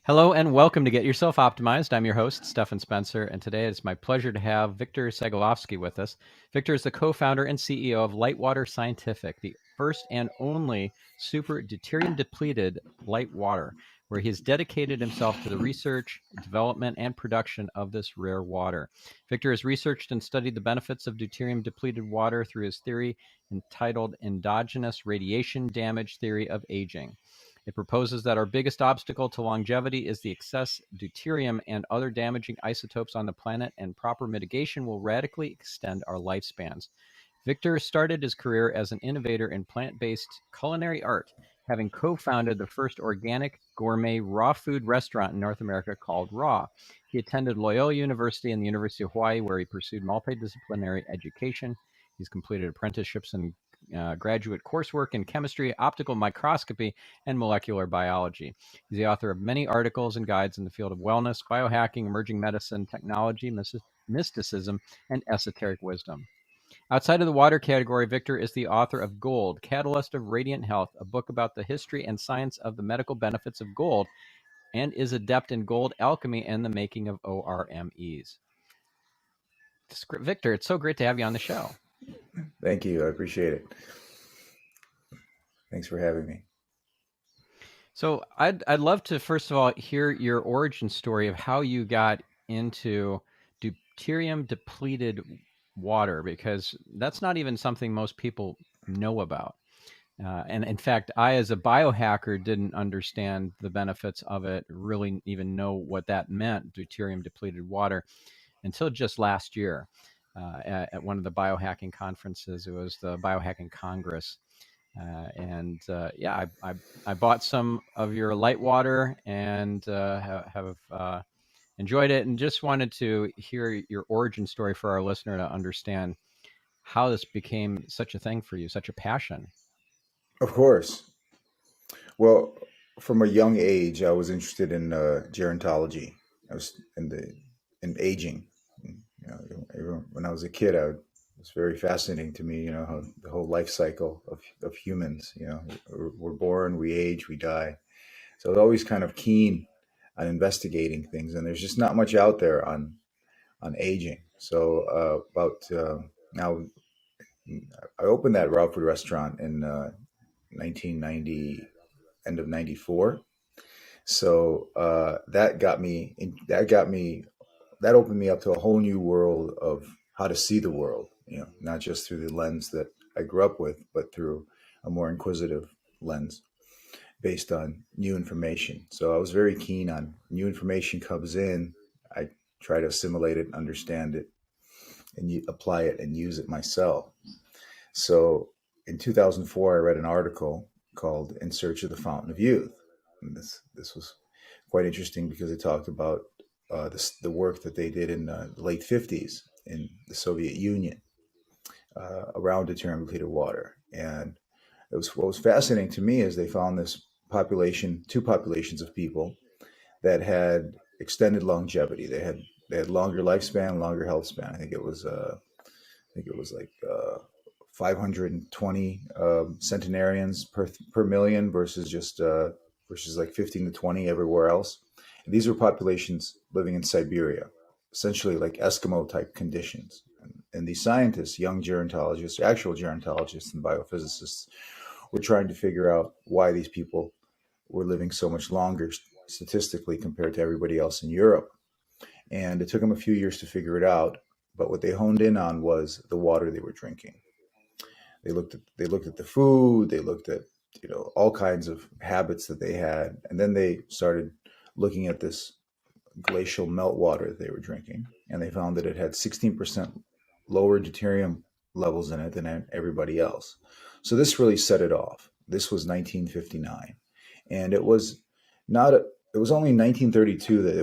Hello and welcome to Get Yourself Optimized. I'm your host, Stefan Spencer, and today it's my pleasure to have Victor Sagalovsky with us. Victor is the co-founder and CEO of Lightwater Scientific, the first and only super deuterium depleted light water, where he has dedicated himself to the research, development, and production of this rare water. Victor has researched and studied the benefits of deuterium depleted water through his theory entitled Endogenous Radiation Damage Theory of Aging. It proposes that our biggest obstacle to longevity is the excess deuterium and other damaging isotopes on the planet, and proper mitigation will radically extend our lifespans. Victor started his career as an innovator in plant-based culinary art, having co-founded the first organic gourmet raw food restaurant in North America called Raw. He attended Loyola University and the University of Hawaii, where he pursued multidisciplinary education. He's completed apprenticeships and graduate coursework in chemistry, optical microscopy, and molecular biology. He's the author of many articles and guides in the field of wellness, biohacking, emerging medicine, technology, mysticism, and esoteric wisdom. Outside of the water category, Victor is the author of Gold, Catalyst of Radiant Health, a book about the history and science of the medical benefits of gold, and is adept in gold alchemy and the making of ORMEs. Victor, it's so great to have you on the show. Thank you. I appreciate it. Thanks for having me. So I'd love to first of all hear your origin story of how you got into deuterium depleted water, because that's not even something most people know about. And in fact, I, as a biohacker, didn't understand the benefits of it, really even know what that meant, deuterium depleted water, until just last year at one of the biohacking conferences. It was the Biohacking Congress. I bought some of your light water and have enjoyed it, and just wanted to hear your origin story for our listener to understand how this became such a thing for you, such a passion. Of course. Well, from a young age, I was interested in gerontology. I was in aging. Even when I was a kid, it was very fascinating to me. How the whole life cycle of humans. We're born, we age, we die. So I was always kind of keen on investigating things, and there's just not much out there on aging. So about now, I opened that raw food restaurant in 1990, end of 94. So that opened me up to a whole new world of how to see the world, not just through the lens that I grew up with, but through a more inquisitive lens based on new information. So I was very keen on new information comes in, I try to assimilate it, understand it, and apply it and use it myself. So in 2004, I read an article called "In Search of the Fountain of Youth." And this was quite interesting because it talked about the work that they did in the late 50s in the Soviet Union around deuterium depleted water. And what was fascinating to me is they found this two populations of people that had extended longevity. They had longer lifespan, longer health span. I think it was like 520 centenarians per million versus like 15 to 20 everywhere else. And these were populations living in Siberia, essentially like Eskimo type conditions. And these scientists, young gerontologists, actual gerontologists and biophysicists, were trying to figure out why these people were living so much longer statistically compared to everybody else in Europe. And it took them a few years to figure it out. But what they honed in on was the water they were drinking. They looked at the food, they looked at all kinds of habits that they had, and then they started looking at this glacial meltwater that they were drinking, and they found that it had 16% lower deuterium levels in it than everybody else. So this really set it off. This was 1959, and it was only in 1932 that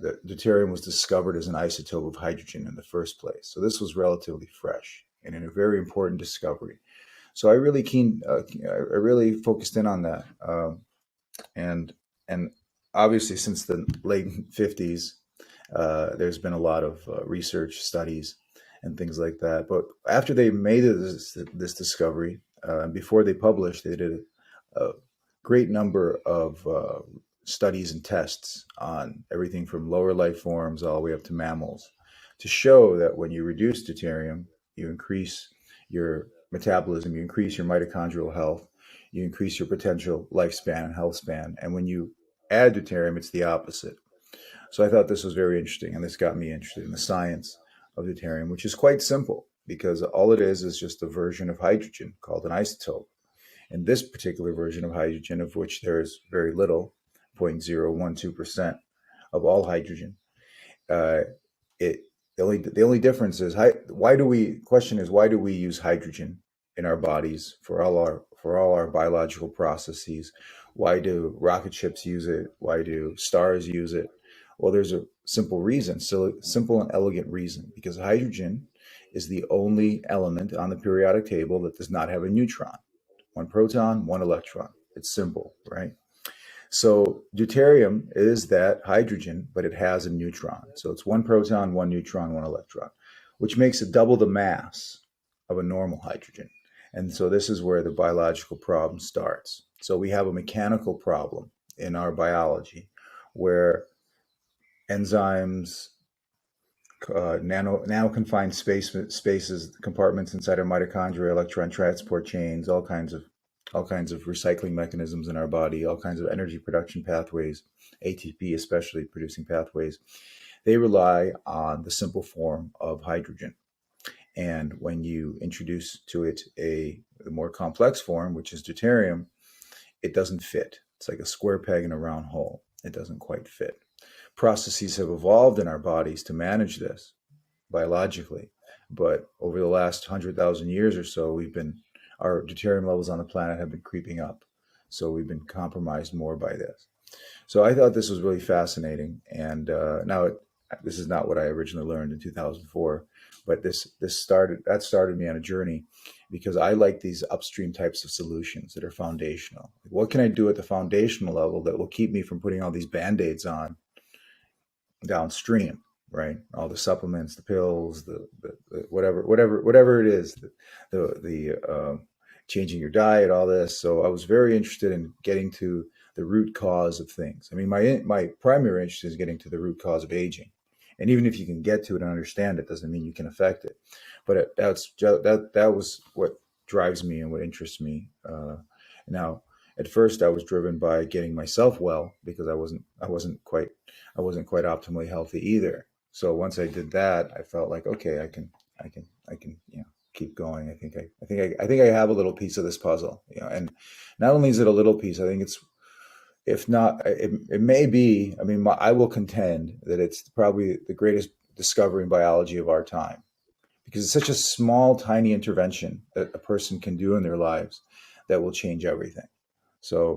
that deuterium was discovered as an isotope of hydrogen in the first place. So this was relatively fresh and a very important discovery. So I really focused in on that, and obviously since the late 50s, there's been a lot of research studies and things like that. But after they made this discovery, before they published, they did a great number of studies and tests on everything from lower life forms all the way up to mammals to show that when you reduce deuterium, you increase your metabolism, you increase your mitochondrial health, you increase your potential lifespan and health span. And when you add deuterium, it's the opposite. So I thought this was very interesting, and this got me interested in the science of deuterium, which is quite simple because all it is just a version of hydrogen called an isotope. And this particular version of hydrogen, of which there is very little, 0.012% of all hydrogen, uh, it the only difference is why do we question is why do we use hydrogen in our bodies for all our biological processes? Why do rocket ships use it? Why do stars use it? Well, there's a simple reason, so simple and elegant reason, because hydrogen is the only element on the periodic table that does not have a neutron. One proton, one electron. It's simple, right? So deuterium is that hydrogen, but it has a neutron. So it's one proton, one neutron, one electron, which makes it double the mass of a normal hydrogen. And so this is where the biological problem starts. So we have a mechanical problem in our biology where enzymes, nano confined spaces, compartments inside our mitochondria, electron transport chains, all kinds of recycling mechanisms in our body, all kinds of energy production pathways, ATP especially producing pathways. They rely on the simple form of hydrogen. And when you introduce to it the more complex form, which is deuterium, it doesn't fit. It's like a square peg in a round hole. It doesn't quite fit. Processes have evolved in our bodies to manage this biologically, but over the last 100,000 years or so, our deuterium levels on the planet have been creeping up. So we've been compromised more by this. So I thought this was really fascinating. And this is not what I originally learned in 2004, but that started me on a journey because I like these upstream types of solutions that are foundational. What can I do at the foundational level that will keep me from putting all these band-aids on downstream, right? All the supplements, the pills, the whatever it is, the changing your diet, all this. So I was very interested in getting to the root cause of things. I mean, my primary interest is getting to the root cause of aging, and even if you can get to it and understand it, doesn't mean you can affect it. But that was what drives me and what interests me. Now, at first, I was driven by getting myself well because I wasn't quite optimally healthy either. So once I did that, I felt like, okay, I can, keep going. I think I have a little piece of this puzzle, and not only is it a little piece, I think it's, if not, it may be, I mean, I will contend that it's probably the greatest discovery in biology of our time because it's such a small, tiny intervention that a person can do in their lives that will change everything. So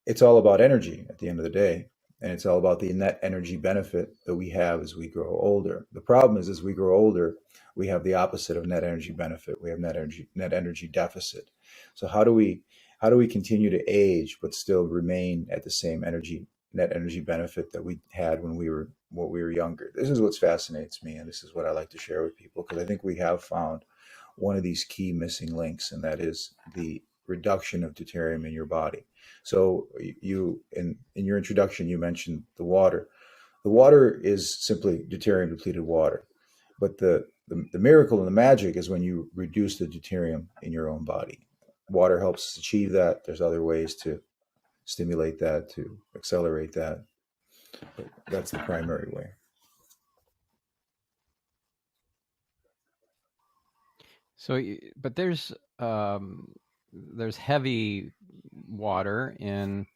it's all about energy at the end of the day. And it's all about the net energy benefit that we have as we grow older. The problem is, as we grow older, we have the opposite of net energy benefit. We have net energy deficit. So how do we continue to age but still remain at the same net energy benefit that we had when we were younger? This is what fascinates me, and this is what I like to share with people because I think we have found one of these key missing links, and that is the reduction of deuterium in your body. So you in your introduction, you mentioned the water. The water is simply deuterium depleted water. But the miracle and the magic is when you reduce the deuterium in your own body. Water helps us achieve that. There's other ways to stimulate that, to accelerate that. But that's the primary way. So, but there's heavy water in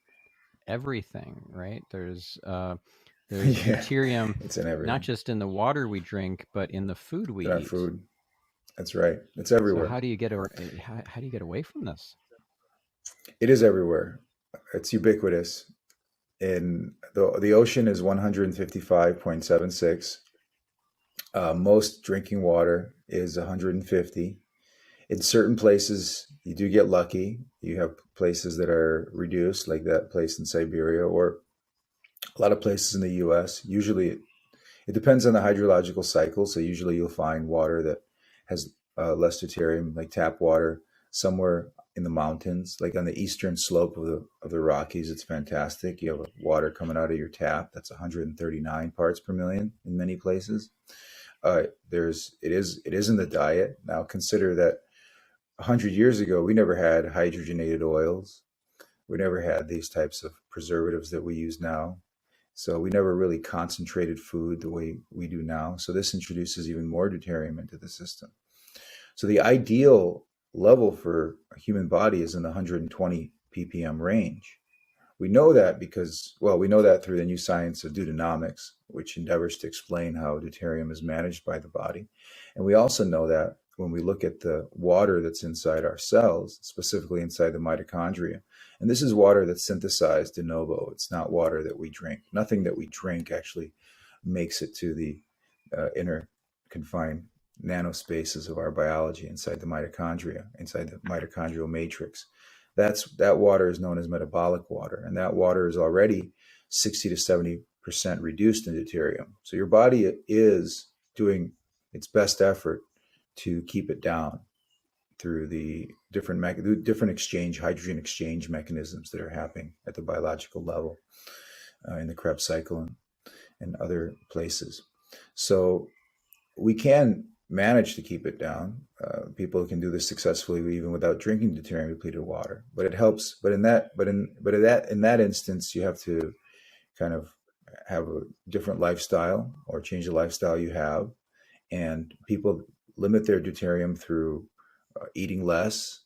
everything, right? There's Yeah, deuterium it's in not everything. just in the water we drink, but in the food It's we in our eat. food. That's right. It's So everywhere. how do you get away from this? It is everywhere. It's ubiquitous. In the ocean is 155.76. Most drinking water is 150. In certain places, you do get lucky. You have places that are reduced, like that place in Siberia, or a lot of places in the U.S. Usually, it depends on the hydrological cycle. So usually, you'll find water that has less deuterium, like tap water. somewhere in the mountains, like on the eastern slope of the Rockies. It's fantastic. You have water coming out of your tap that's 139 parts per million in many places. It is in the diet. Now consider that 100 years ago we never had hydrogenated oils. We never had these types of preservatives that we use now. So we never really concentrated food the way we do now. So this introduces even more deuterium into the system. So the ideal level for a human body is in the 120 ppm range. We know that because, well, we know that through the new science of deuteronomics, which endeavors to explain how deuterium is managed by the body. And we also know that when we look at the water that's inside our cells, specifically inside the mitochondria, and this is water that's synthesized de novo. It's not water that we drink. Nothing that we drink actually makes it to the inner confined nanospaces of our biology inside the mitochondria, inside the mitochondrial matrix. That water is known as metabolic water, and that water is already 60 to 70% reduced in deuterium. So your body is doing its best effort to keep it down through the different hydrogen exchange mechanisms that are happening at the biological level in the Krebs cycle and other places. So we can manage to keep it down. People can do this successfully even without drinking deuterium depleted water. But it helps. But in that instance, you have to kind of have a different lifestyle or change the lifestyle you have. And people limit their deuterium through eating less,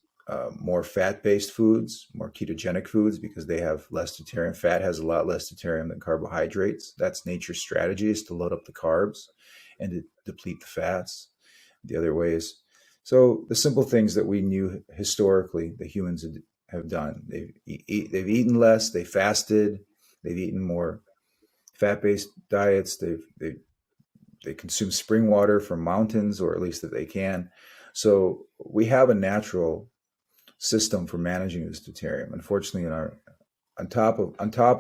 more fat-based foods, more ketogenic foods because they have less deuterium. Fat has a lot less deuterium than carbohydrates. That's nature's strategy, is to load up the carbs and to deplete the fats. The other ways. So the simple things that we knew historically the humans have done. They've eaten less, they fasted, they've eaten more fat-based diets, they consume spring water from mountains, or at least that they can. So we have a natural system for managing this deuterium. Unfortunately, on top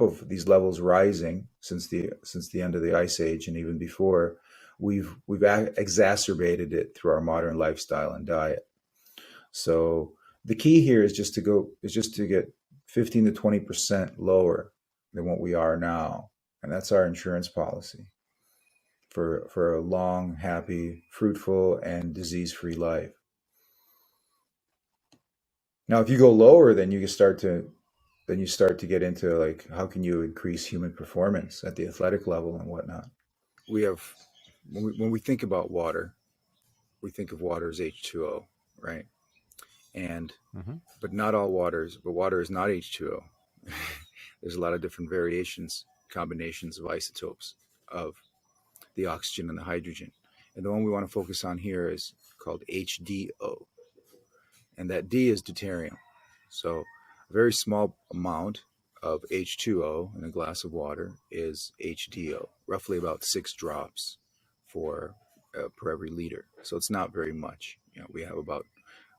of these levels rising since the end of the ice age and even before, we've exacerbated it through our modern lifestyle and diet. So the key here is just to get 15 to 20% lower than what we are now, and that's our insurance policy for a long, happy, fruitful, and disease-free life. Now, if you go lower, then you start to get into, like, how can you increase human performance at the athletic level and whatnot. We have when we think about water, we think of water as H2O, right? And but not all water is not H2O. There's a lot of different variations, combinations of isotopes of the oxygen and the hydrogen. And the one we want to focus on here is called HDO. And that D is deuterium. So a very small amount of H2O in a glass of water is HDO, roughly about 6 drops per every liter. So it's not very much. We have about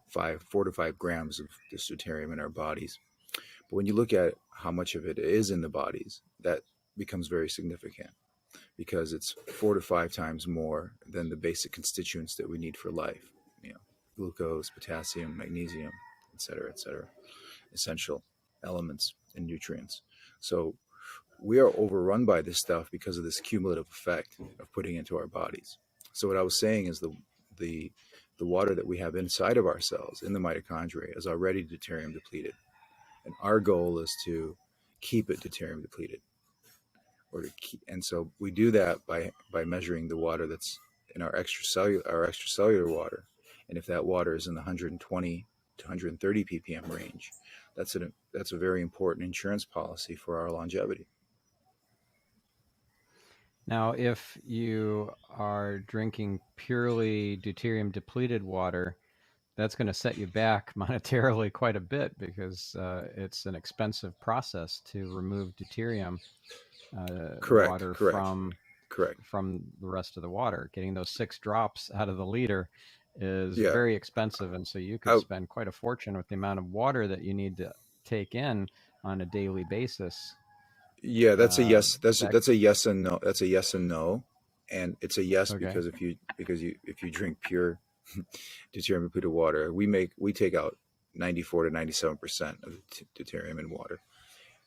4 to 5 grams of this deuterium in our bodies. But when you look at how much of it is in the bodies, that becomes very significant, because it's 4 to 5 times more than the basic constituents that we need for life. Glucose, potassium, magnesium, et cetera, essential elements and nutrients. So we are overrun by this stuff because of this cumulative effect of putting into our bodies. So what I was saying is the water that we have inside of our cells, in the mitochondria, is already deuterium depleted. And our goal is to keep it deuterium depleted. And so we do that by measuring the water that's in our extracellular water. And if that water is in the 120 to 130 ppm range, that's a very important insurance policy for our longevity. Now, if you are drinking purely deuterium depleted water, that's going to set you back monetarily quite a bit, because it's an expensive process to remove deuterium water from the rest of the water. Getting those 6 drops out of the liter is very expensive, and so you could spend quite a fortune with the amount of water that you need to take in on a daily basis. Yeah, that's a yes. That's a yes and no. That's a yes and no, and it's a yes because if you drink pure deuterium depleted water, we take out 94 to 97% of the deuterium in water.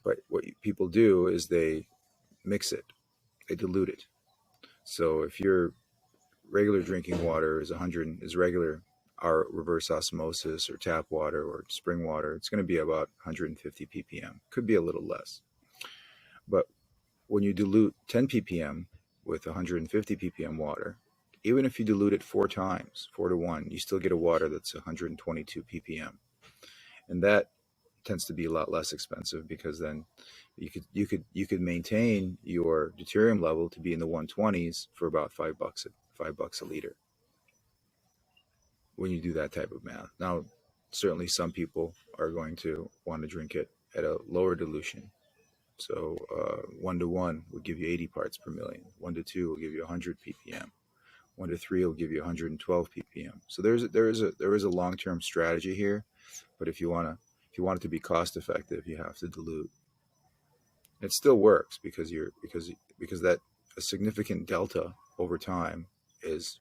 But what people do is they mix it, they dilute it. So if your regular drinking water is 100 is regular, our reverse osmosis or tap water or spring water, it's going to be about 150 ppm. Could be a little less. But when you dilute 10 ppm with 150 ppm water, even if you dilute it 4 times, 4 to 1, you still get a water that's 122 ppm. And that tends to be a lot less expensive because then you could maintain your deuterium level to be in the 120s for about $5 a liter when you do that type of math. Now, certainly some people are going to want to drink it at a lower dilution. So 1 to 1 will give you 80 parts per million. 1 to 2 will give you 100 ppm. 1 to 3 will give you 112 ppm. So there is a long term strategy here, but if you want it to be cost effective, you have to dilute. It still works because that a significant delta over time is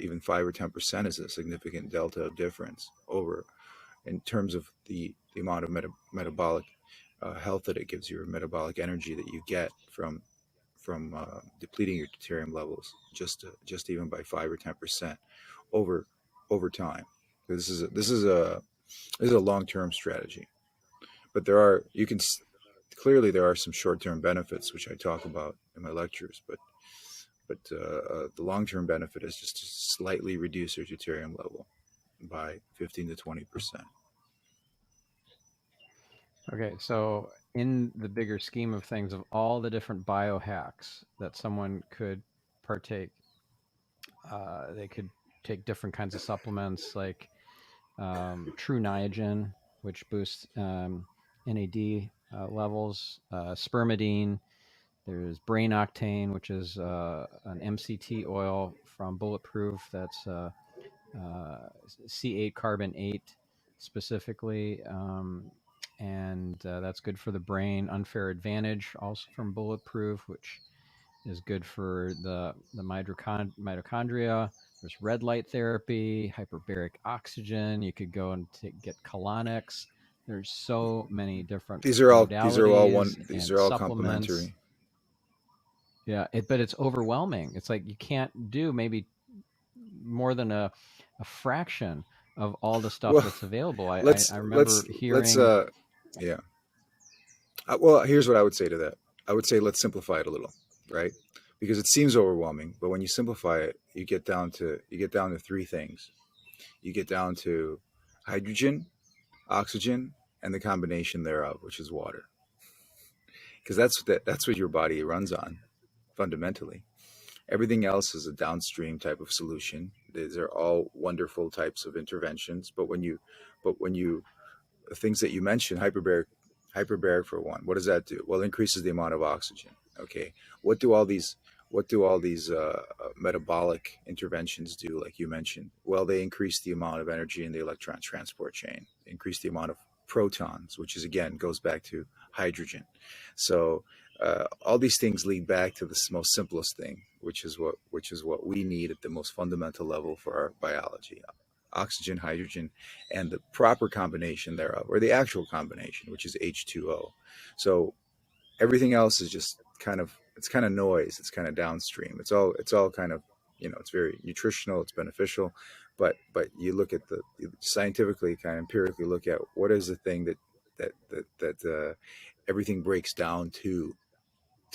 even 5 or 10% is a significant delta of difference over in terms of the amount of metabolic health that it gives you, or metabolic energy that you get from depleting your deuterium levels just even by 5 or 10% over over time. This is a long term strategy, but clearly there are some short term benefits which I talk about in my lectures, but the long term benefit is just to slightly reduce your deuterium level by 15 to 20%. Okay, so in the bigger scheme of things, of all the different biohacks that someone could partake, they could take different kinds of supplements like True Niagen, which boosts NAD levels, spermidine. There's brain octane, which is an MCT oil from Bulletproof that's C8 carbon 8 specifically. And that's good for the brain. Unfair Advantage, also from Bulletproof, which is good for the mitochondria. There's red light therapy, hyperbaric oxygen. You could go and get colonics. There's so many different modalities These and are all supplements. complementary. Yeah, but it's overwhelming. It's like you can't do maybe more than a fraction of all the stuff Well, that's available. I let's remember hearing. yeah. Well, here's what I would say to that. I would say let's simplify it a little, right? Because it seems overwhelming, but when you simplify it, you get down to three things. You get down to hydrogen, oxygen, and the combination thereof, which is water. Because that's what your body runs on fundamentally. Everything else is a downstream type of solution. These are all wonderful types of interventions, but when you things that you mentioned, hyperbaric for one, what does that do? Well, it increases the amount of oxygen. Okay, what do all these metabolic interventions do? Like you mentioned, well, they increase the amount of energy in the electron transport chain, increase the amount of protons, which is again goes back to hydrogen. So all these things lead back to the most simplest thing, which is what we need at the most fundamental level for our biology: oxygen, hydrogen, and the proper combination thereof, or the actual combination, which is H2O. So everything else is just kind of noise. It's kind of downstream. It's all kind of, it's very nutritional. It's beneficial, but you look at you scientifically, kind of empirically look at what is the thing that everything breaks down to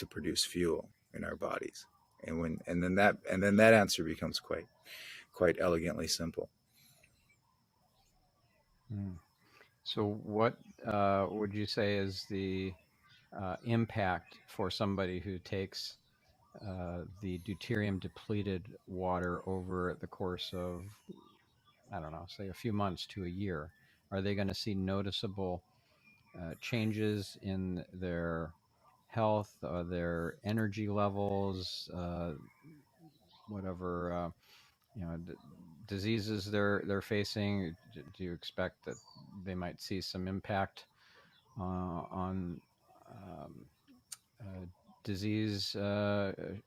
produce fuel in our bodies, and then that answer becomes quite elegantly simple. So, what would you say is the impact for somebody who takes the deuterium depleted water over the course of, I don't know, say a few months to a year? Are they going to see noticeable changes in their health, their energy levels, whatever diseases they're facing? Do you expect that they might see some impact on um, uh, disease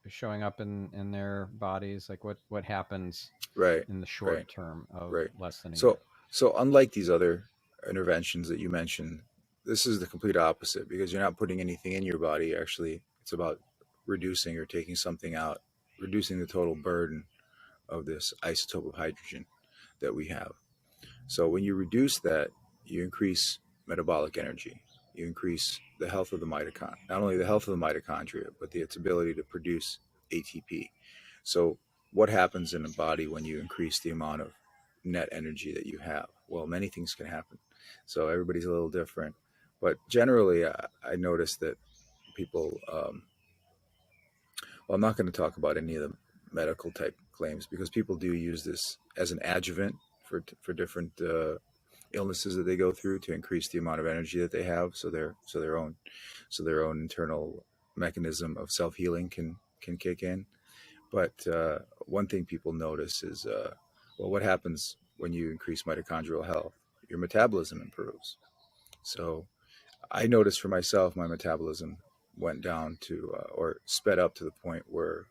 showing up in their bodies? Like what happens Right, in the short right, term of right. less than a So year? So unlike these other interventions that you mentioned, this is the complete opposite because you're not putting anything in your body. Actually, it's about reducing or taking something out, reducing the total burden of this isotope of hydrogen that we have. So when you reduce that, you increase metabolic energy. You increase the health of the mitochondria, not only the health of the mitochondria, but its ability to produce ATP. So what happens in the body when you increase the amount of net energy that you have? Well, many things can happen. So everybody's a little different. But generally, I noticed that people, well, I'm not going to talk about any of the medical type claims because people do use this as an adjuvant for different illnesses that they go through to increase the amount of energy that they have, so their own internal mechanism of self healing can kick in. But one thing people notice is, well, what happens when you increase mitochondrial health? Your metabolism improves. So I noticed for myself, my metabolism went down to or sped up to the point where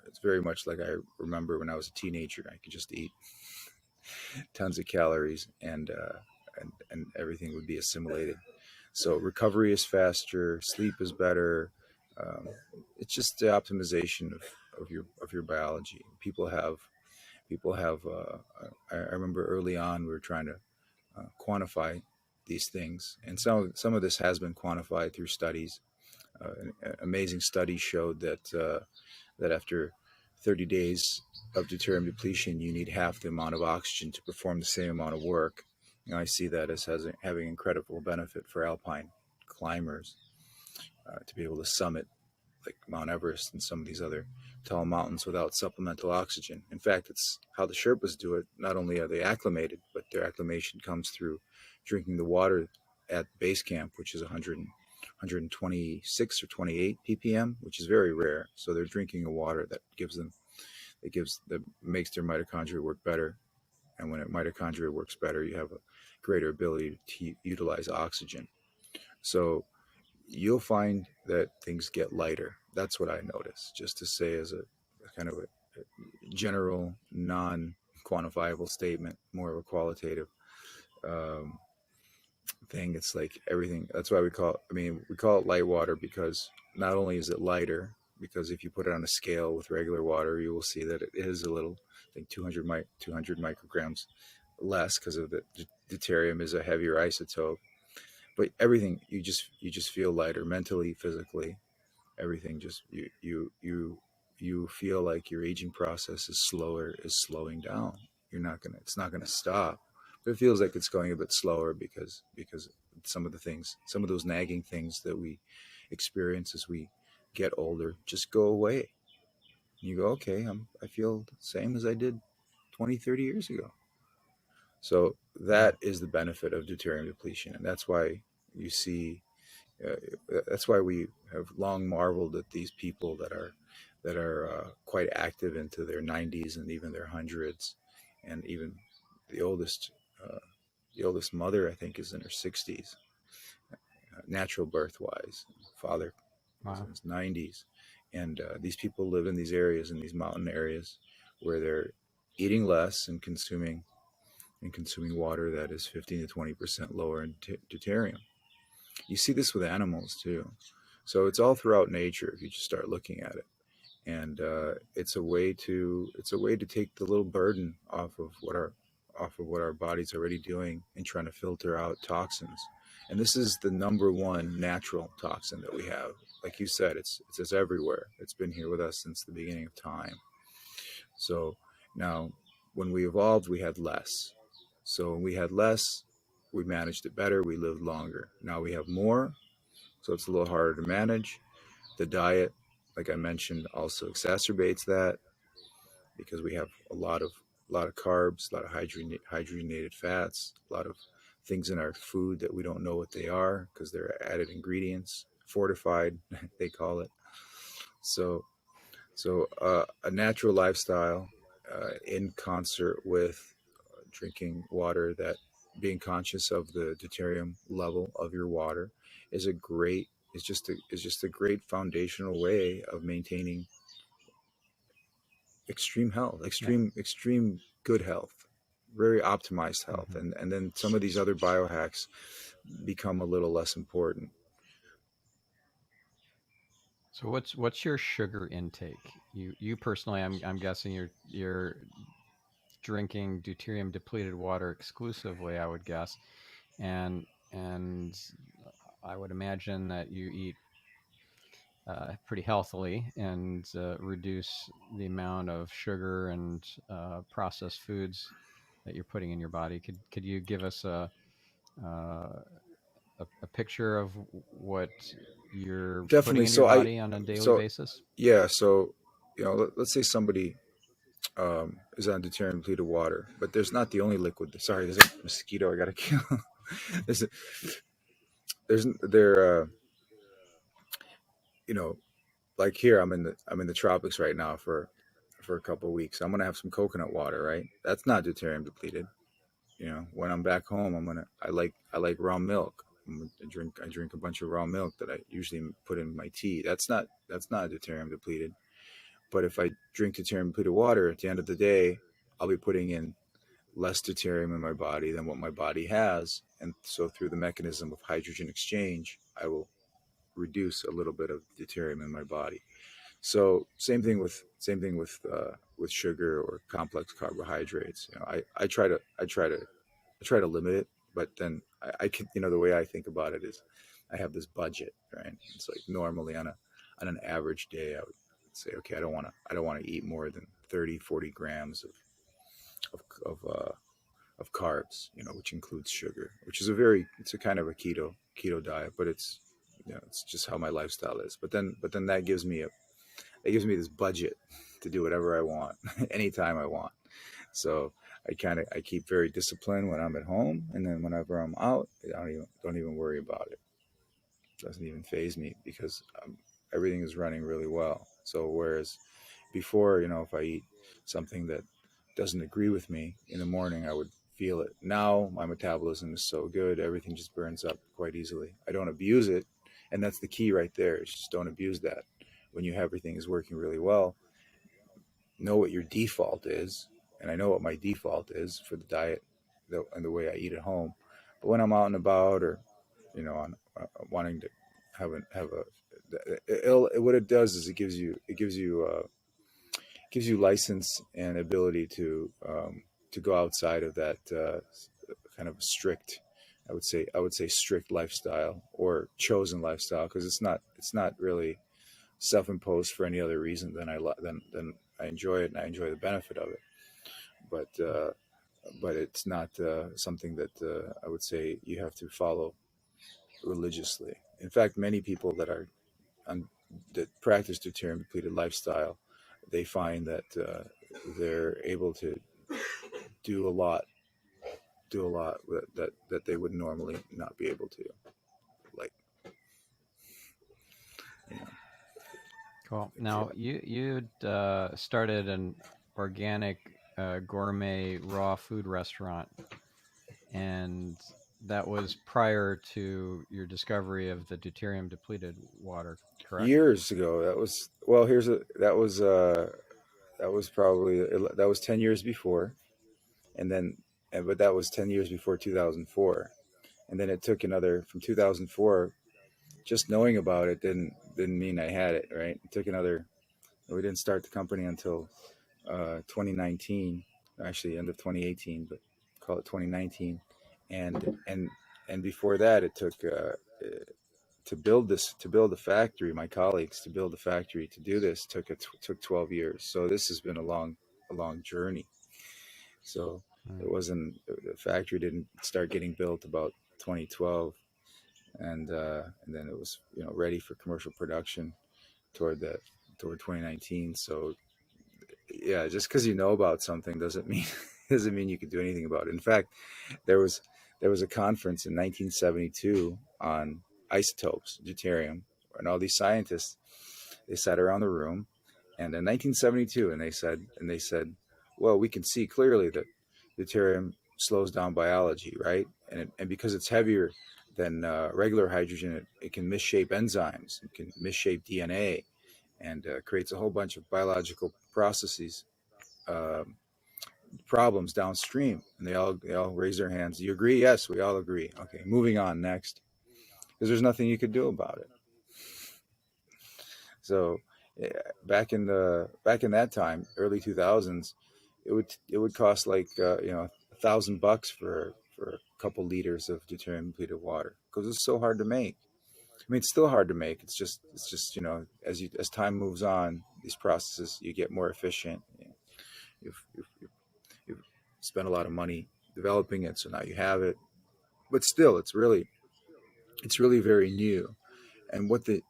it's very much like I remember when I was a teenager. I could just eat tons of calories and everything would be assimilated. So recovery is faster, sleep is better. Um, it's just the optimization of your biology. People have. I remember early on we were trying to quantify these things, and some of this has been quantified through studies. An amazing study showed that after 30 days of deuterium depletion, you need half the amount of oxygen to perform the same amount of work. You know, I see that as having incredible benefit for alpine climbers to be able to summit like Mount Everest and some of these other tall mountains without supplemental oxygen. In fact, it's how the Sherpas do it. Not only are they acclimated, but their acclimation comes through drinking the water at base camp, which is 126 or 28 ppm, which is very rare. So they're drinking a water that makes their mitochondria work better. And when a mitochondria works better, you have a greater ability to utilize oxygen. So you'll find that things get lighter. That's what I notice. Just to say as a kind of a general, non-quantifiable statement, more of a qualitative um, thing. It's like everything. That's why we call it. I mean, we call it light water because not only is it lighter, because if you put it on a scale with regular water, you will see that it is a little, I think 200 micrograms less because of the deuterium is a heavier isotope. But everything you just feel lighter mentally, physically. Everything just you feel like your aging process is slowing down. It's not gonna stop, but it feels like it's going a bit slower because some of those nagging things that we experience as we get older just go away. And you go, okay, I feel the same as I did 20, 30 years ago. So that is the benefit of deuterium depletion, and you see uh, that's why we have long marveled at these people that are quite active into their 90s and even their hundreds, and even the oldest uh, the oldest mother I think is in her 60s, natural birth wise. Father is in Wow. his 90s, and these people live in these areas, in these mountain areas, where they're eating less and consuming water that is 15 to 20% lower in deuterium. You see this with animals too. So it's all throughout nature if you just start looking at it. And it's a way to take the little burden off of what our body's already doing and trying to filter out toxins. And this is the number one natural toxin that we have. Like you said, it's everywhere. It's been here with us since the beginning of time. So now, when we evolved, we had less. So when we had less, we managed it better. We lived longer. Now we have more, so it's a little harder to manage. The diet, like I mentioned, also exacerbates that because we have a lot of carbs, a lot of hydrogenated fats, a lot of things in our food that we don't know what they are because they're added ingredients, fortified, they call it. So a natural lifestyle in concert with drinking water that being conscious of the deuterium level of your water is a great is just a great foundational way of maintaining extreme health, Yeah. extreme good health. very optimized health, Mm-hmm. and then some of these other biohacks become a little less important. So what's your sugar intake? You personally, I'm guessing you're drinking deuterium depleted water exclusively, I would guess, and I would imagine that you eat pretty healthily and reduce the amount of sugar and processed foods that you're putting in your body. Could you give us uh, a picture of what you're putting Definitely. in your So body on a daily so basis? yeah, so let's say somebody is on deuterium depleted water, but there's not the only liquid. Sorry, there's a mosquito I gotta kill. there's a, there's there you know like here I'm in the tropics right now for a couple of weeks. I'm gonna have some coconut water, right? That's not deuterium depleted. When I'm back home, I like raw milk. I drink a bunch of raw milk that I usually put in my tea. That's not deuterium depleted. But if I drink deuterium depleted water, at the end of the day, I'll be putting in less deuterium in my body than what my body has, and so through the mechanism of hydrogen exchange, I will reduce a little bit of deuterium in my body. So same thing with sugar or complex carbohydrates. I try to limit it, but then I can, the way I think about it is I have this budget, right? It's like normally on an average day I would say, okay, I don't want to eat more than 30, 40 grams of of carbs, which includes sugar, which is it's a kind of a keto diet, but it's just how my lifestyle is. But then that gives me this budget to do whatever I want anytime I want. So I keep very disciplined when I'm at home, and then whenever I'm out, I don't even worry about it. It doesn't even phase me because everything is running really well. So whereas before, if I eat something that doesn't agree with me in the morning, I would feel it. Now my metabolism is so good, everything just burns up quite easily. I don't abuse it, and that's the key right there. Is just don't abuse that. When you have everything is working really well, know what your default is, and I know what my default is for the diet and the way I eat at home. But when I'm out and about, or on wanting to have a what it does is it gives you license and ability to go outside of that kind of strict, I would say strict lifestyle or chosen lifestyle, because it's not really self-imposed for any other reason than I enjoy it and I enjoy the benefit of it. But it's not something that I would say you have to follow religiously. In fact, many people on, that practice deuterium depleted lifestyle, they find that they're able to do a lot, that they would normally not be able to. Like, you know, Cool. yeah, Now you'd started an organic gourmet raw food restaurant, and that was prior to your discovery of the deuterium depleted water, correct? years ago. That was well. That was 10 years before, and then but that was 10 years before 2004, and then it took another from 2004. Just knowing about it didn't mean I had it, right. It took another. We didn't start the company until 2019, actually end of 2018, but call it 2019, and before that it took to build the factory. My colleagues, to build the factory to do this took 12 years. So this has been a long journey. So Mm. it wasn't the factory didn't start getting built about 2012, and then it was ready for commercial production toward that toward 2019. So yeah, just because you know about something doesn't mean doesn't mean you can do anything about it. In fact, there was there was a conference in 1972 on isotopes, deuterium, and all these scientists, they sat around the room, and in 1972, and they said, well, we can see clearly that deuterium slows down biology, right? And because it's heavier than regular hydrogen, it can misshape enzymes, it can misshape DNA, and creates a whole bunch of biological processes um, problems downstream. And they all raise their hands. Do you agree? Yes, we all agree. Okay, moving on next, because there's nothing you could do about it. So yeah, back in that time, early 2000s, it would cost like $1,000 for a couple liters of deuterium depleted water because it's so hard to make. I mean, it's still hard to make. It's just as time moves on, these processes you get more efficient. You've spent a lot of money developing it, so now you have it. But still, it's really very new. And what the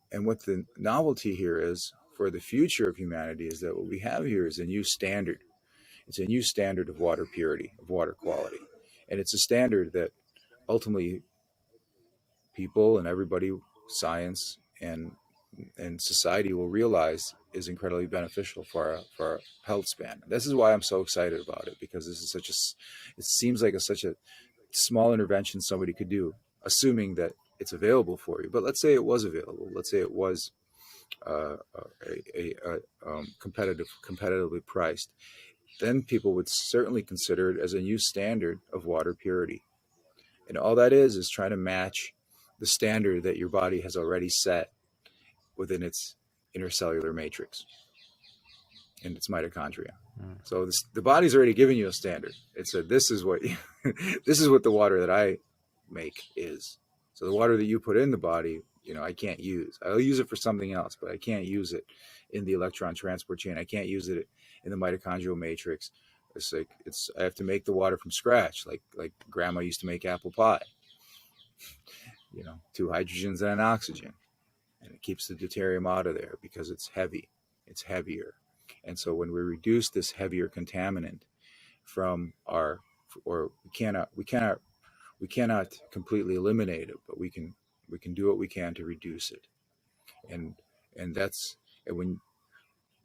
novelty here is for the future of humanity is that what we have here is a new standard. It's a new standard of water purity, of water quality, and it's a standard that ultimately people and everybody, science and society will realize is incredibly beneficial for our health span. This is why I'm so excited about it, because this is it seems like such a small intervention somebody could do, assuming that it's available for you. But let's say it was available. Let's say it was competitively priced. Then people would certainly consider it as a new standard of water purity. And all that is trying to match the standard that your body has already set within its intercellular matrix and its mitochondria. So the body's already given you a standard. It said this is what this is what the water that I make is. So the water that you put in the body, I can't use. I'll use it for something else, but I can't use it in the electron transport chain. I can't use it in the mitochondrial matrix. I have to make the water from scratch, like grandma used to make apple pie. Two hydrogens and an oxygen, and it keeps the deuterium out of there because it's heavy. It's heavier. And so when we reduce this heavier contaminant from our, or we cannot completely eliminate it, but we can do what we can to reduce it. And and that's and when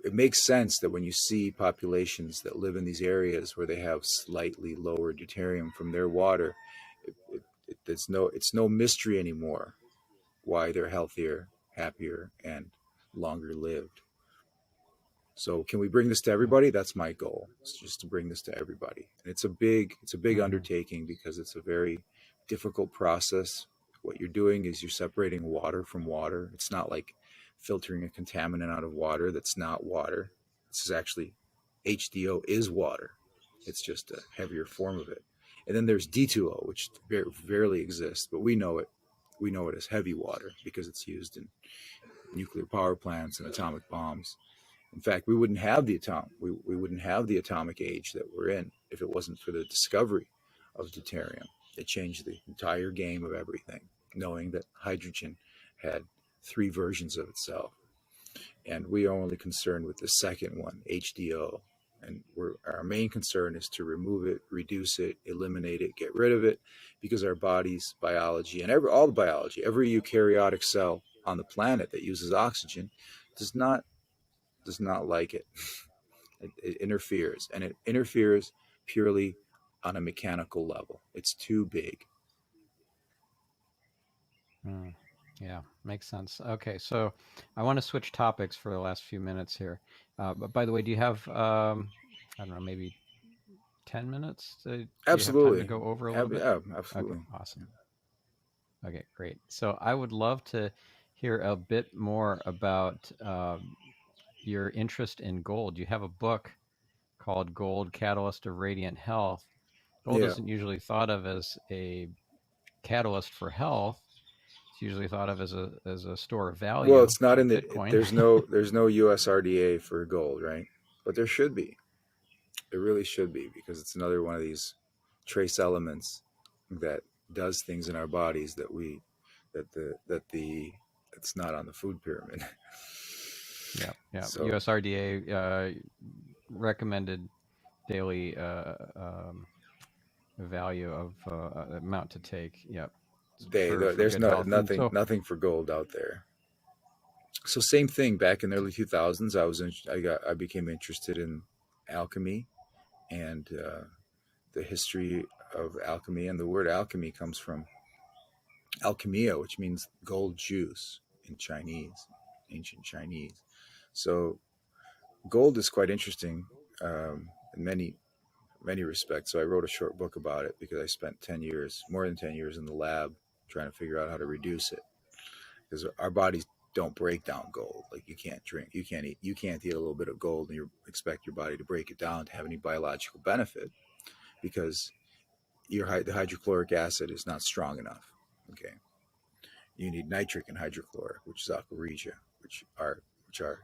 it makes sense that when you see populations that live in these areas where they have slightly lower deuterium from their water, it's no mystery anymore why they're healthier, happier, and longer lived. So can we bring this to everybody? That's my goal. It's just to bring this to everybody. And it's a big undertaking because it's a very difficult process. What you're doing is you're separating water from water. It's not like filtering a contaminant out of water that's not water. This is actually H2O is water. It's just a heavier form of it. And then there's D2O, which rarely exists, but we know it. We know it as heavy water because it's used in nuclear power plants and atomic bombs. In fact, we wouldn't have the atomic age that we're in if it wasn't for the discovery of deuterium. It changed the entire game of everything, knowing that hydrogen had three versions of itself, and we are only concerned with the second one, HDO. And our main concern is to remove it, reduce it, eliminate it, get rid of it, because our body's biology and all the biology, every eukaryotic cell on the planet that uses oxygen does not like it. It interferes, and it interferes purely on a mechanical level. It's too big. Yeah, makes sense. Okay, so I want to switch topics for the last few minutes here. But by the way, do you have, I don't know, maybe 10 minutes? Do you have time to Absolutely. go over a little bit? Yeah, Okay, absolutely. awesome. Okay, great. So I would love to hear a bit more about your interest in gold. You have a book called Gold, Catalyst of Radiant Health. Gold Yeah. isn't usually thought of as a catalyst for health. It's usually thought of as a store of Well, value, it's not in like the. Bitcoin. There's no USRDA for gold, right? But there should be. There really should be, because it's another one of these trace elements that does things in our bodies that it's not on the food pyramid. Yeah, yeah. So USRDA recommended daily value of amount to take. Yep, for there's good health. And so, nothing for gold out there. So same thing back in the early 2000s. I became interested in alchemy and the history of alchemy. And the word alchemy comes from alchemia, which means gold juice in Chinese, ancient Chinese. So gold is quite interesting in many many respects. So I wrote a short book about it because I spent 10 years, more than 10 years in the lab trying to figure out how to reduce it. Because our bodies don't break down gold. Like you can't drink, you can't eat a little bit of gold and you expect your body to break it down to have any biological benefit because the hydrochloric acid is not strong enough. Okay. You need nitric and hydrochloric, which is aqua regia, which our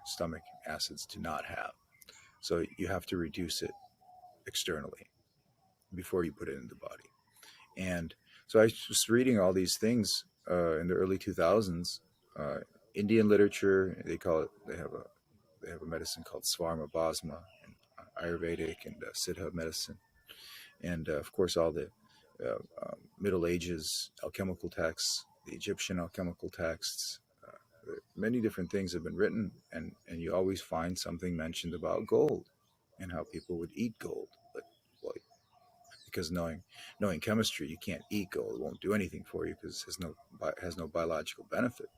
stomach acids do not have. So you have to reduce it externally before you put it in the body. And so I was reading all these things in the early 2000s. Uh, Indian literature, they call it. They have a medicine called Svarma Basma, and Ayurvedic and Siddha medicine, and of course all the Middle Ages alchemical texts, the Egyptian alchemical texts. Many different things have been written, and you always find something mentioned about gold and how people would eat gold. But well, because knowing chemistry, you can't eat gold. It won't do anything for you because it has no biological benefit.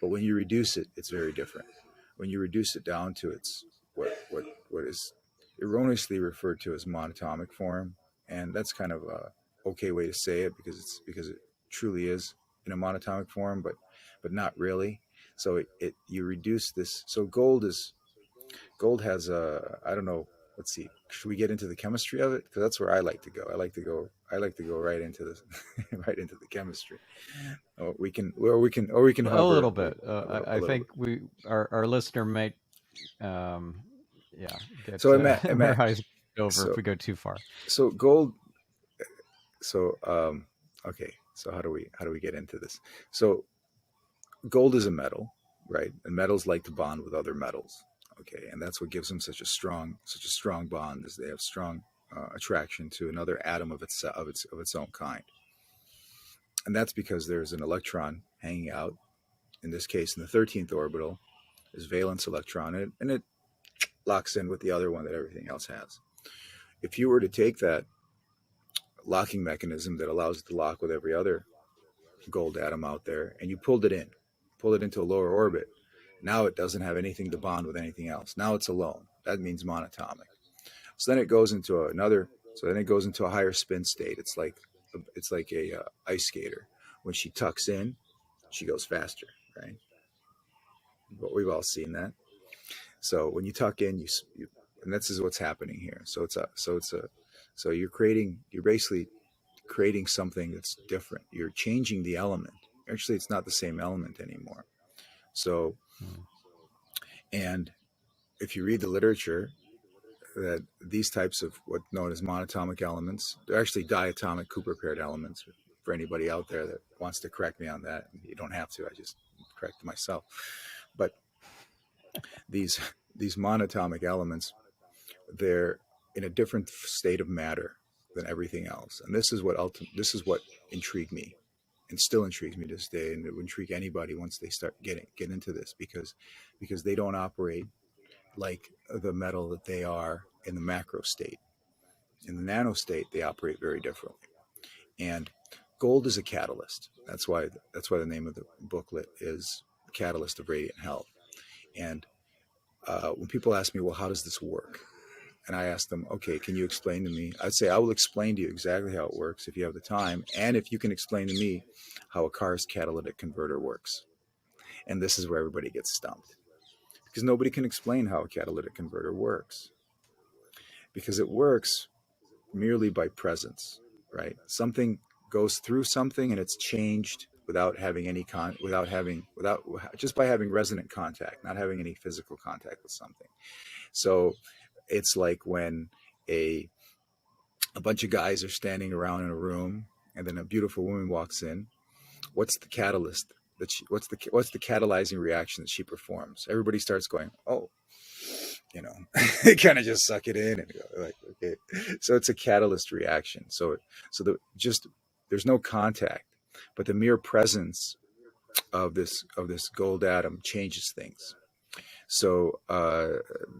But when you reduce it, it's very different. When you reduce it down to its what is erroneously referred to as monatomic form, and that's kind of a okay way to say it because it truly is in a monatomic form, but not really. So it you reduce this. So gold has a I don't know. Let's see. Should we get into the chemistry of it? Because that's where I like to go. I like to go right into this, right into the chemistry. Or we can A hover little bit. a I little bit. think our listener might, um, yeah, get So their eyes over if so we go too far. so gold. So okay. So how do we get into this? So gold is a metal, right? And metals like to bond with other metals. Okay, and that's what gives them such a strong bond, is they have strong attraction to another atom of its own kind, and that's because there's an electron hanging out. In this case, in the 13th orbital, is valence electron, and it locks in with the other one that everything else has. If you were to take that locking mechanism that allows it to lock with every other gold atom out there, and you pulled it into a lower orbit, now it doesn't have anything to bond with anything else. Now it's alone. That means monatomic. So then it goes into another. So then it goes into a higher spin state. It's like a ice skater. When she tucks in, she goes faster, right? But we've all seen that. So when you tuck in, you and this is what's happening here. So you're basically creating something that's different. You're changing the element. Actually, it's not the same element anymore. So, Hmm. and if you read the literature, that these types of what known as monatomic elements, they're actually diatomic Cooper paired elements. For anybody out there that wants to correct me on that, you don't have to. I just correct myself. But these these monatomic elements, they're in a different state of matter than everything else, and this is what intrigued me and still intrigues me to this day, and it would intrigue anybody once they start get into this because they don't operate like the metal that they are in the macro state. In the nano state, they operate very differently. And gold is a catalyst. That's why the name of the booklet is Catalyst of Radiant Health. And when people ask me, well, how does this work? And I ask them, okay, can you explain to me? I'd say I will explain to you exactly how it works if you have the time, and if you can explain to me how a car's catalytic converter works. And this is where everybody gets stumped because nobody can explain how a catalytic converter works because it works merely by presence, right? Something goes through something and it's changed without having without just by having resonant contact, not having any physical contact with something. So it's like when a a bunch of guys are standing around in a room and then a beautiful woman walks in. What's the catalyst what's the catalyzing reaction that she performs? Everybody starts going, oh, you know, they kind of just suck it in and go like, okay. So it's a catalyst reaction. So there's no contact, but the mere presence of this gold atom changes things. So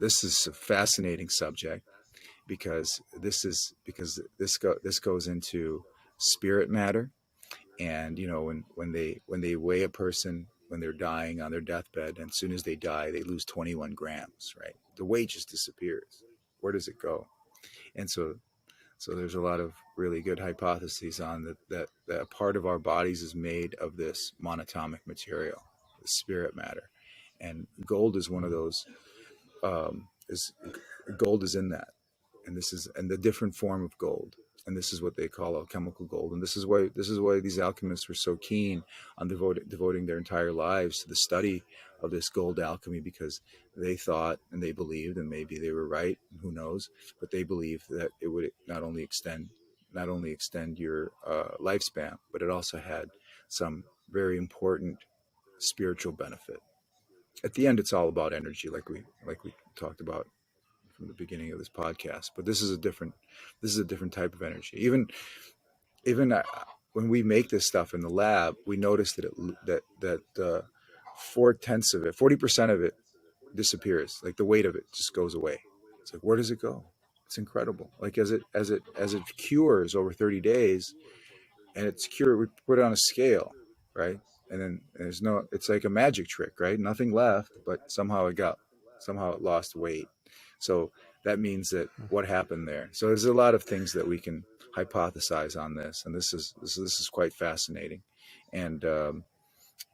this is a fascinating subject because this goes into spirit matter. And you know, when they weigh a person when they're dying on their deathbed, and as soon as they die they lose 21 grams, right? The weight just disappears. Where does it go? And so So there's a lot of really good hypotheses on that a part of our bodies is made of this monatomic material, the spirit matter, and gold is one of those. Is gold is in that, and this is and the different form of gold, and this is what they call alchemical gold, and this is why these alchemists were so keen on devoting their entire lives to the study of this gold alchemy, because they thought and they believed, and maybe they were right, who knows, but they believed that it would not only extend your lifespan, but it also had some very important spiritual benefit. At the end, it's all about energy, like we talked about from the beginning of this podcast. But this is a different type of energy. Even when we make this stuff in the lab, we notice that 4/10 of it, 40% of it disappears. Like the weight of it just goes away. It's like, where does it go? It's incredible. Like as it cures over 30 days, and it's cured, we put it on a scale, right? And then there's no, it's like a magic trick, right? Nothing left, but somehow it lost weight. So that means that what happened there. So there's a lot of things that we can hypothesize on this, and this is quite fascinating, and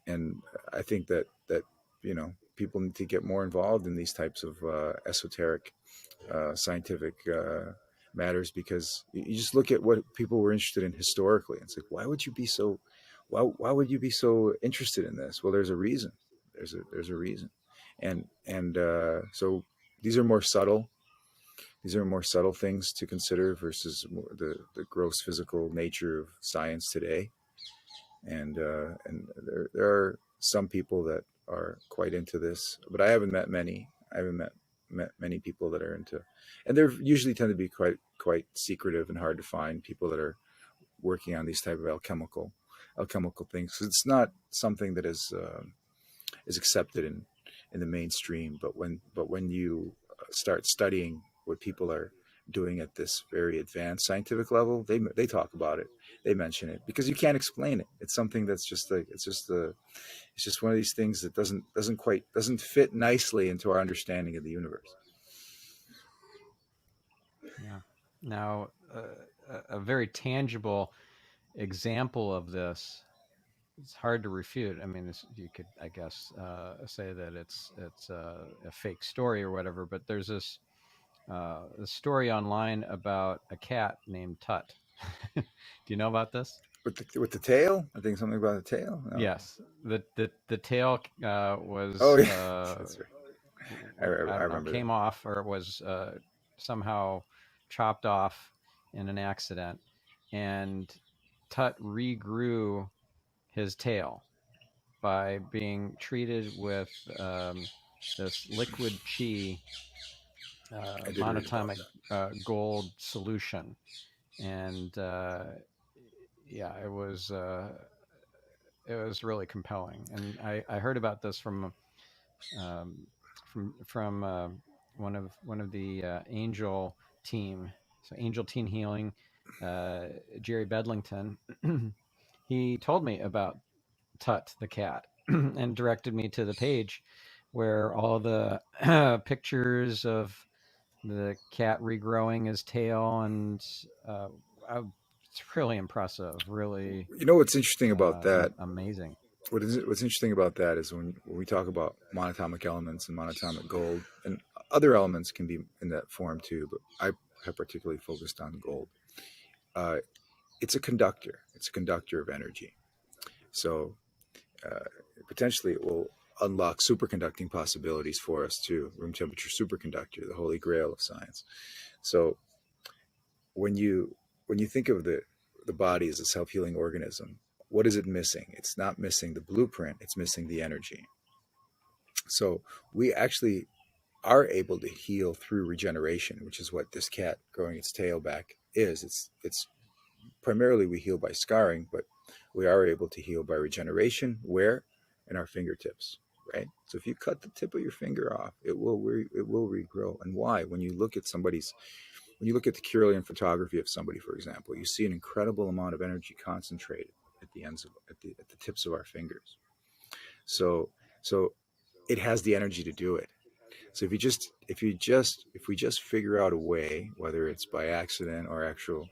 and I think that people need to get more involved in these types of esoteric scientific matters, because you just look at what people were interested in historically. It's like, why would you be so interested in this? Well, there's a reason. There's a reason, and so these are more subtle. These are more subtle things to consider versus the gross physical nature of science today. And there are some people that are quite into this, but I haven't met many. I haven't met many people that are into, and they usually tend to be quite secretive and hard to find. People that are working on these type of alchemical things. It's not something that is accepted in the mainstream. But when you start studying what people are doing at this very advanced scientific level, they talk about it. They mention it because you can't explain it. It's something that's just like it's just one of these things that doesn't fit nicely into our understanding of the universe. Yeah. Now, a very tangible example of this, it's hard to refute. I mean, you could, I guess, say that it's a fake story or whatever. But there's this story online about a cat named Tut. Do you know about this? With the tail, I think something about the tail. No. Yes, the tail was Oh yeah, that's right. I I don't know, remember that. came off, or was somehow chopped off in an accident, and Tut regrew his tail by being treated with this liquid chi I did read about monatomic that. gold solution, and yeah, it was really compelling. And I heard about this um, from one of the Angel team, so Angel Teen Healing, uh, Jerry Bedlington. He told me about Tut the cat and directed me to the page where all the pictures of the cat regrowing his tail, and uh, it's really impressive, really You know what's interesting about that? amazing. What's interesting about that is when we talk about monatomic elements and monatomic gold, and other elements can be in that form too, but I have particularly focused on gold. Uh, it's a conductor. It's a conductor of energy. So uh, potentially it will unlock superconducting possibilities for us too. Room temperature superconductor, the holy grail of science. So when you think of the body as a self healing organism, what is it missing? It's not missing the blueprint. It's missing the energy. So we actually are able to heal through regeneration, which is what this cat growing its tail back is. It's primarily we heal by scarring, but we are able to heal by regeneration. Where? In our fingertips, right? So if you cut the tip of your finger off, it will regrow. And why? When you look at the Kirlian photography of somebody, for example, you see an incredible amount of energy concentrated at the ends of at the tips of our fingers. So it has the energy to do it. So if we just figure out a way, whether it's by accident or actual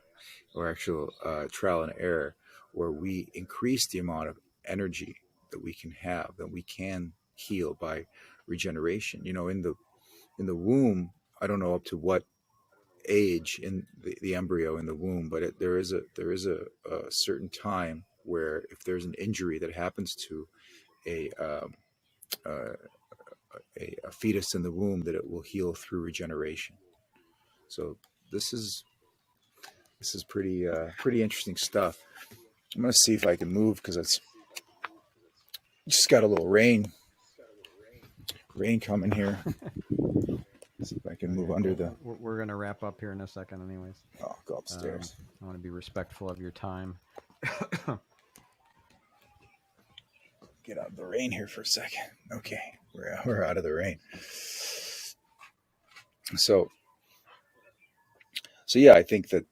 trial and error, where we increase the amount of energy that we can have, then we can heal by regeneration. In the womb, I don't know up to what age in the embryo in the womb, but there is a certain time where if there's an injury that happens to a uh, a fetus in the womb, that it will heal through regeneration. So this is this is pretty interesting stuff. I'm gonna see if I can move because it's just got a little rain coming here. See if I can move under the. We're going to wrap up here in a second, anyways. Oh, go upstairs. I want to be respectful of your time. Get out of the rain here for a second. Okay, we're out of the rain. So yeah, I think that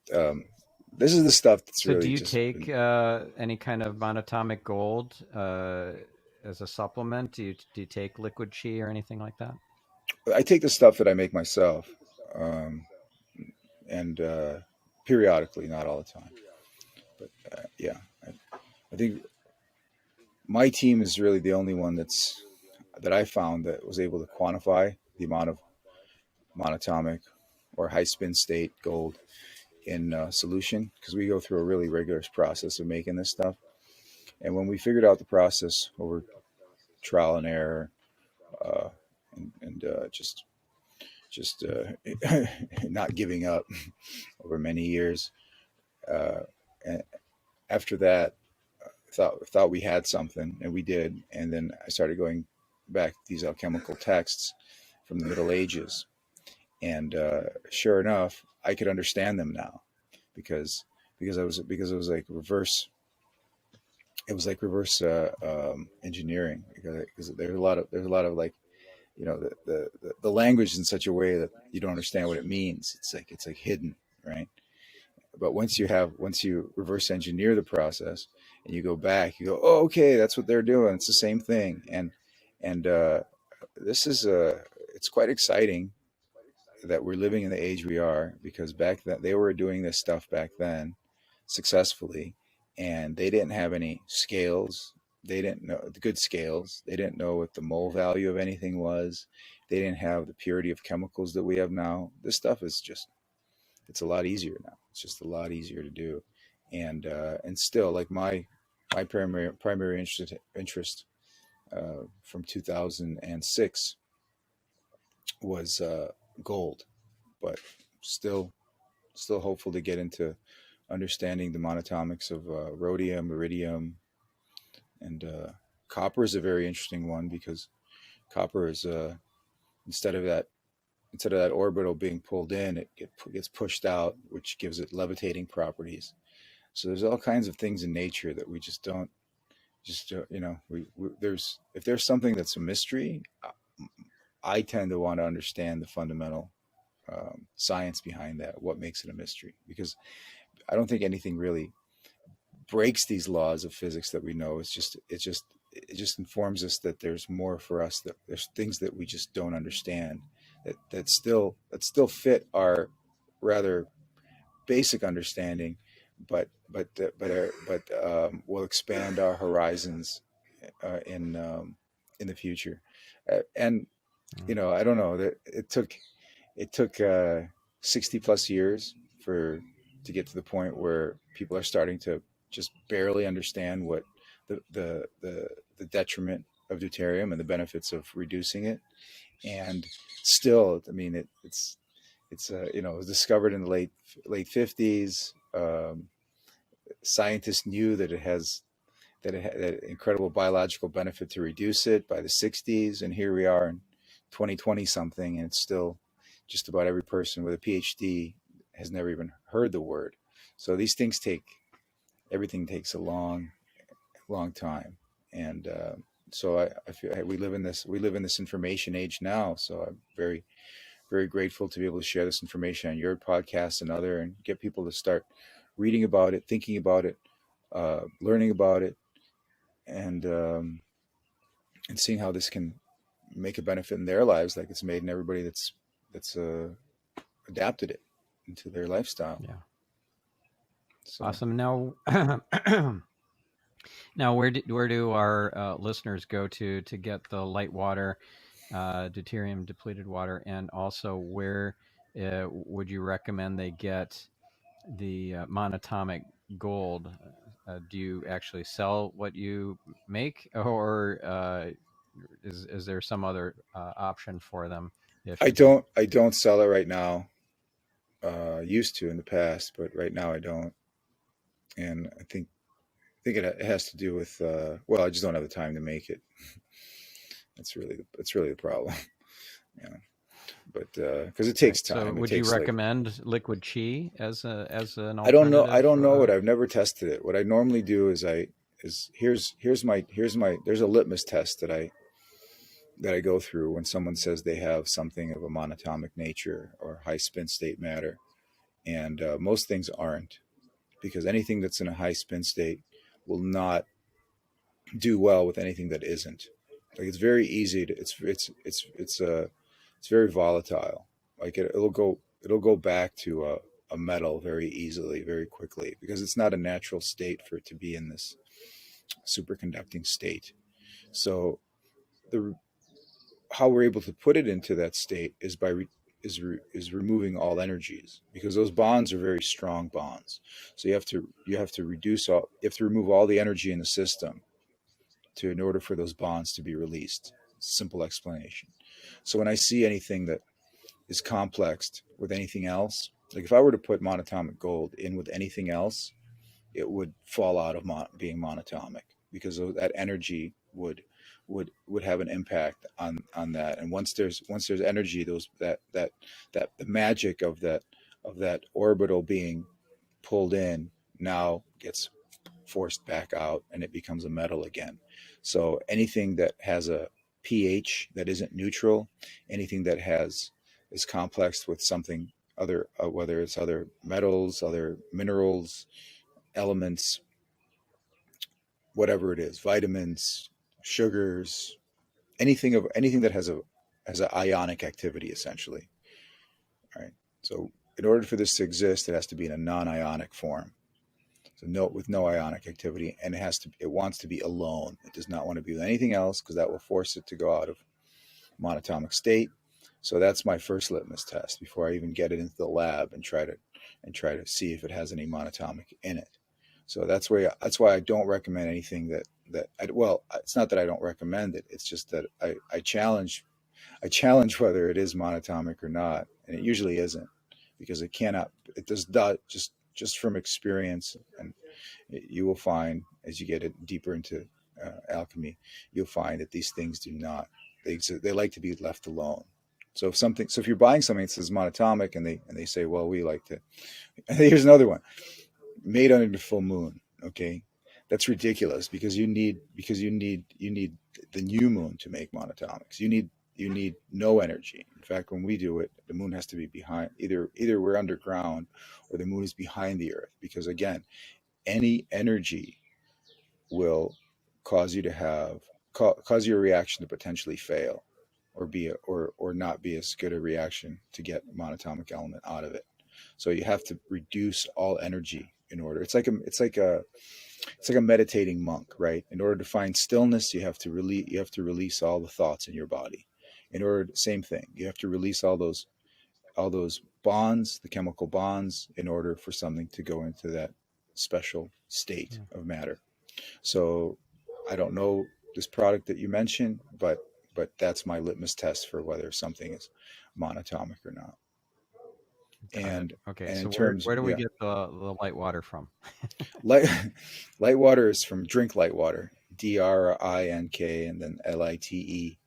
this is the stuff that's So really. do you just take any kind of monatomic gold as a supplement? Do you take liquid chi or anything like that? I take the stuff that I make myself, and periodically, not all the time. But yeah, I think my team is really the only one that I found that was able to quantify the amount of monatomic or high spin state gold in solution, because we go through a really rigorous process of making this stuff. And when we figured out the process over trial and error, uh, and just not giving up over many years, uh, and after that, thought we had something, and we did. And then I started going back to these alchemical texts from the Middle Ages, and sure enough, I could understand them now, because it was like reverse. It was like reverse engineering, because there's a lot of like, the language in such a way that you don't understand what it means. It's like hidden, right? But once you reverse engineer the process and you go back, you go, oh, okay, that's what they're doing. It's the same thing. And this is it's quite exciting that we're living in the age we are, because back then they were doing this stuff back then successfully, and they didn't have any scales. They didn't know the good scales. They didn't know what the mole value of anything was. They didn't have the purity of chemicals that we have now. This stuff is just, it's a lot easier now. It's just a lot easier to do. And still, like my primary interest from 2006 was gold, but still still hopeful to get into understanding the monatomics of rhodium, iridium, and copper is a very interesting one, because copper is instead of that instead of that orbital being pulled in, gets pushed out, which gives it levitating properties. So there's all kinds of things in nature that we just don't just we there's if there's something that's a mystery, I tend to want to understand the fundamental science behind that, what makes it a mystery, because I don't think anything really breaks these laws of physics that we know. It just informs us that there's more for us, that there's things that we just don't understand, that still fit our rather basic understanding, but will expand our horizons in the future. And I don't know that it took 60 plus years for to get to the point where people are starting to just barely understand what the detriment of deuterium and the benefits of reducing it. And still, I mean, it was discovered in the late 50s. Scientists knew that incredible biological benefit to reduce it by the 60s, and here we are in 2020 something, and it's still just about every person with a PhD has never even heard the word. So these things everything takes a long, long time, and so I feel we live in this information age now. So I'm very, very grateful to be able to share this information on your podcast and get people to start reading about it, thinking about it, learning about it, and seeing how this can make a benefit in their lives like it's made in everybody that's adapted it into their lifestyle. Yeah. So Awesome. Now, now where do our listeners go to get the light water, deuterium depleted water, and also where would you recommend they get the monatomic gold? Do you actually sell what you make, or is there some other option for them if you do? I don't sell it right now. Used to in the past, but right now I don't. And I think it has to do with well, I just don't have the time to make it. That's really the problem. Yeah, but because it Right. takes So, time. It would you takes like recommend liquid chi as an I don't know. I alternative? don't know it. I've never tested it. What I normally do is here's my there's a litmus test that I go through when someone says they have something of a monatomic nature or high spin state matter, and most things aren't, because anything that's in a high spin state will not do well with anything that isn't. Like it's very easy to it's very volatile. Like it'll go back to a metal very easily, very quickly, because it's not a natural state for it to be in this superconducting state. So the how we're able to put it into that state is by is removing all energies, because those bonds are very strong bonds. So you have to reduce all you have to remove all the energy in the system to in order for those bonds to be released. Simple explanation. So when I see anything that is complexed with anything else, like if I were to put monatomic gold in with anything else, it would fall out of being monatomic, because that energy would have an impact on that. And once there's energy, those that the magic of that orbital being pulled in now gets forced back out and it becomes a metal again. So anything that has a pH that isn't neutral, anything that has is complex with something other, whether it's other metals, other minerals, elements, whatever it is, vitamins, sugars, anything that has an ionic activity, essentially. Right. So in order for this to exist, it has to be in a non-ionic form. So no, with no ionic activity, and it wants to be alone. It does not want to be with anything else, because that will force it to go out of monatomic state. So that's my first litmus test before I even get it into the lab and try to see if it has any monatomic in it. So that's why I don't recommend anything well, it's not that I don't recommend it. It's just that I challenge whether it is monatomic or not, and it usually isn't, because it cannot. It does not just from experience, and you will find as you get it deeper into alchemy, you'll find that these things do not. They like to be left alone. So if you're buying something that says monatomic, and they say, well, we like to. Here's another one, made under the full moon. Okay, that's ridiculous, because you need the new moon to make monatomics. You need no energy. In fact, when we do it, the moon has to be behind. Either we're underground, or the moon is behind the earth, because again, any energy will cause you to cause your reaction to potentially fail, or or not be as good a reaction to get monatomic element out of it. So you have to reduce all energy in order. It's like a meditating monk, right? In order to find stillness, you have to release all the thoughts in your body. Same thing. You have to release all those bonds, the chemical bonds, in order for something to go into that special state Yeah. of matter. So I don't know this product that you mentioned, but that's my litmus test for whether something is monatomic or not. Got it. Okay. And So in terms, where do we yeah, get the light water from? light light water is from Drink Light Water, DRINK, and then LITEWATER,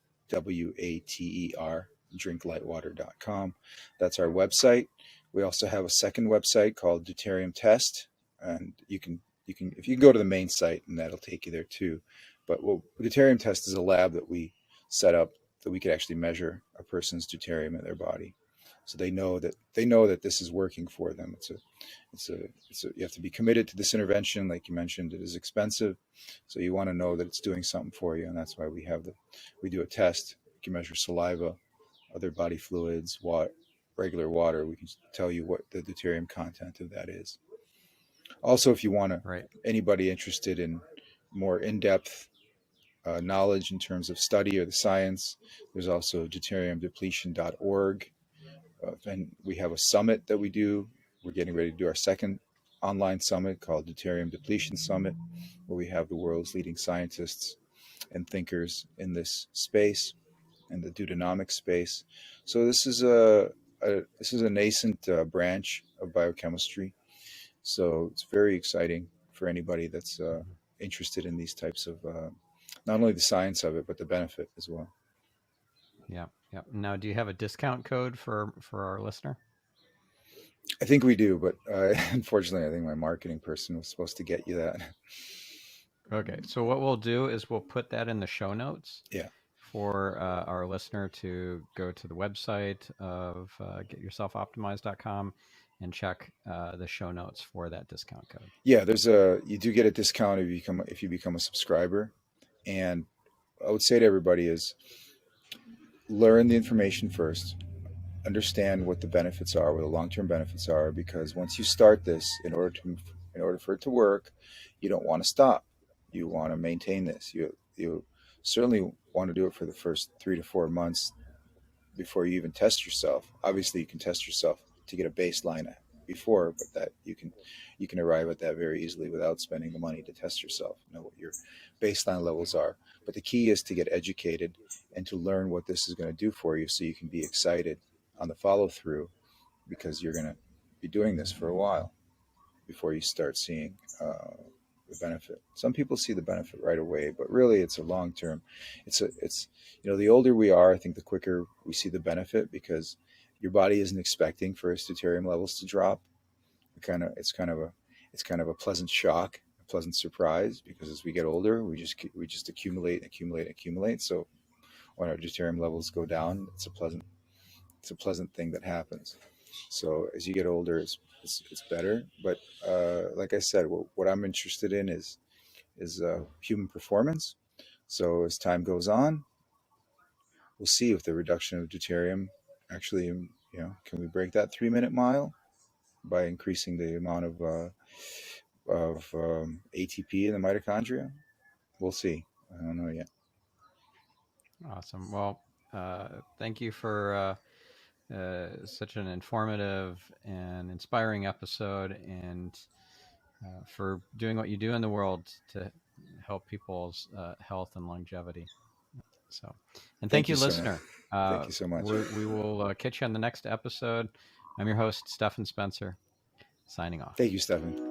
drinklightwater.com. That's our website. We also have a second website called Deuterium Test, and you can if you can go to the main site, and that'll take you there too. But Deuterium Test is a lab that we set up that we could actually measure a person's deuterium in their body, so they know that this is working for them. You have to be committed to this intervention. Like you mentioned, it is expensive, so you want to know that it's doing something for you, and that's why we do a test. We can measure saliva, other body fluids, regular water. We can tell you what the deuterium content of that is. Also, if you want to, Right. anybody interested in more in-depth knowledge in terms of study or the science, there's also deuteriumdepletion.org. And we have a summit that we do. We're getting ready to do our second online summit called Deuterium Depletion Summit, where we have the world's leading scientists and thinkers in this space, in the deuteronomic space. So this is a nascent branch of biochemistry. So it's very exciting for anybody that's interested in these types of not only the science of it, but the benefit as well. Yeah. Yeah. Now, do you have a discount code for our listener? I think we do, but unfortunately, I think my marketing person was supposed to get you that. Okay. So what we'll do is we'll put that in the show notes Yeah. for our listener to go to the website of getyourselfoptimized.com and check the show notes for that discount code. Yeah, you do get a discount if you become a subscriber. And I would say to everybody is learn the information first, understand what the benefits are, what the long-term benefits are, because once you start this, in order for it to work, you don't want to stop. You want to maintain this. You certainly want to do it for the first 3 to 4 months before you even test yourself. Obviously, you can test yourself to get a baseline before, but that you can arrive at that very easily without spending the money to test yourself. Know what your baseline levels are. But the key is to get educated and to learn what this is going to do for you, so you can be excited on the follow through, because you're going to be doing this for a while before you start seeing the benefit. Some people see the benefit right away, but really it's a long term. It's the older we are, I think the quicker we see the benefit, because your body isn't expecting for its deuterium levels to drop. It's kind of a pleasant shock, a pleasant surprise, because as we get older, we just accumulate, accumulate, accumulate. So when our deuterium levels go down, it's a pleasant thing that happens. So as you get older, it's better. But like I said, what I'm interested in is human performance. So as time goes on, we'll see if the reduction of deuterium actually, can we break that 3 minute mile by increasing the amount of ATP in the mitochondria. We'll see. I don't know yet. Awesome. Well, thank you for such an informative and inspiring episode, and for doing what you do in the world to help people's health and longevity. So, and thank Thank you you, so much. listener. Thank you so much. We will catch you on the next episode. I'm your host, Stefan Spencer, signing off. Thank you, Stefan.